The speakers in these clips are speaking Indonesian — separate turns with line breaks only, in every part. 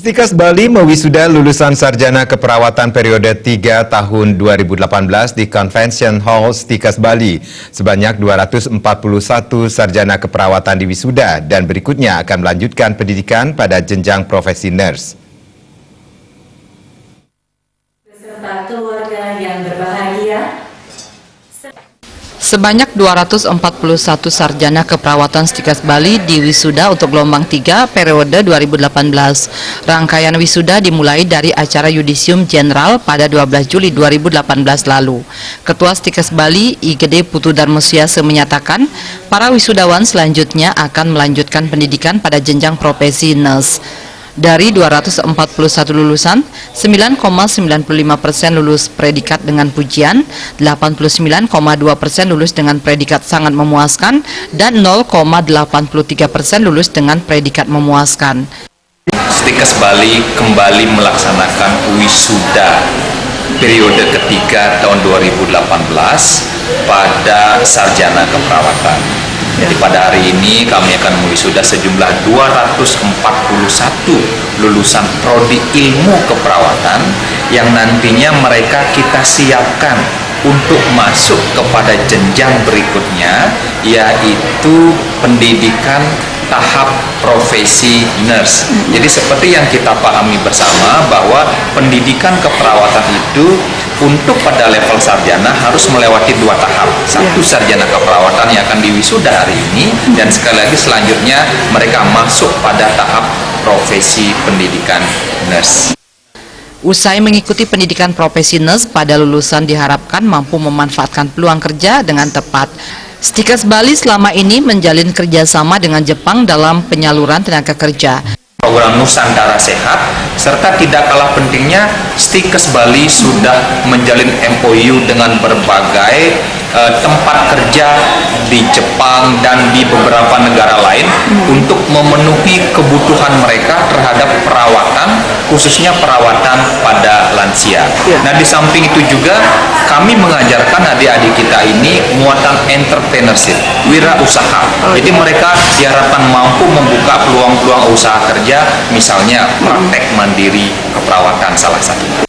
Stikas Bali mewisuda lulusan sarjana keperawatan periode 3 tahun 2018 di Convention Hall Stikas Bali. Sebanyak 241 sarjana keperawatan diwisuda dan berikutnya akan melanjutkan pendidikan pada jenjang profesi nurse.
Beserta keluarga yang berbahagia.
Sebanyak 241 sarjana keperawatan Stikas Bali diwisuda untuk gelombang 3 periode 2018. Rangkaian wisuda dimulai dari acara Yudisium Jenderal pada 12 Juli 2018 lalu. Ketua Stikas Bali, IGD Putu Darmusyase menyatakan, para wisudawan selanjutnya akan melanjutkan pendidikan pada jenjang profesi nurse. Dari 241 lulusan, 9,95% lulus predikat dengan pujian, 89,2% lulus dengan predikat sangat memuaskan, dan 0,83% lulus dengan predikat memuaskan.
Stikas Bali kembali melaksanakan wisuda periode ketiga tahun 2018 pada sarjana keperawatan. Jadi pada hari ini kami akan mewisuda sejumlah 241 lulusan prodi ilmu keperawatan yang nantinya mereka kita siapkan untuk masuk kepada jenjang berikutnya, yaitu pendidikan tahap profesi nurse. Jadi seperti yang kita pahami bersama bahwa pendidikan keperawatan itu untuk pada level sarjana harus melewati 2 tahap. Satu, sarjana keperawatan yang akan diwisuda hari ini, dan sekali lagi selanjutnya mereka masuk pada tahap profesi pendidikan nurse.
Usai mengikuti pendidikan profesi nurse, pada lulusan diharapkan mampu memanfaatkan peluang kerja dengan tepat. Stikas Bali selama ini menjalin kerjasama dengan Jepang dalam penyaluran tenaga kerja.
Program Nusantara Sehat, serta tidak kalah pentingnya Stikas Bali sudah menjalin MOU dengan berbagai tempat kerja di Jepang dan di beberapa negara lain untuk memenuhi kebutuhan mereka terhadap perawatan, khususnya perawatan pada lansia. Nah, di samping itu juga kami mengajarkan adik-adik kita ini muatan entrepreneurship, wirausaha. Jadi mereka diharapkan mampu membuka peluang-peluang usaha kerja, misalnya praktek mandiri keperawatan salah satunya.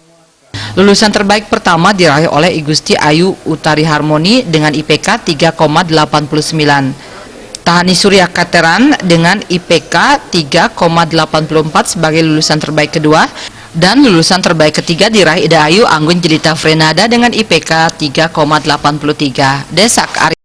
Lulusan terbaik pertama diraih oleh Igusti Ayu Utari Harmoni dengan IPK 3,89. Tahani Surya Kateran dengan IPK 3,84 sebagai lulusan terbaik kedua, dan lulusan terbaik ketiga diraih Ida Ayu Anggun Jelita Frenada dengan IPK 3,83. Desak Ari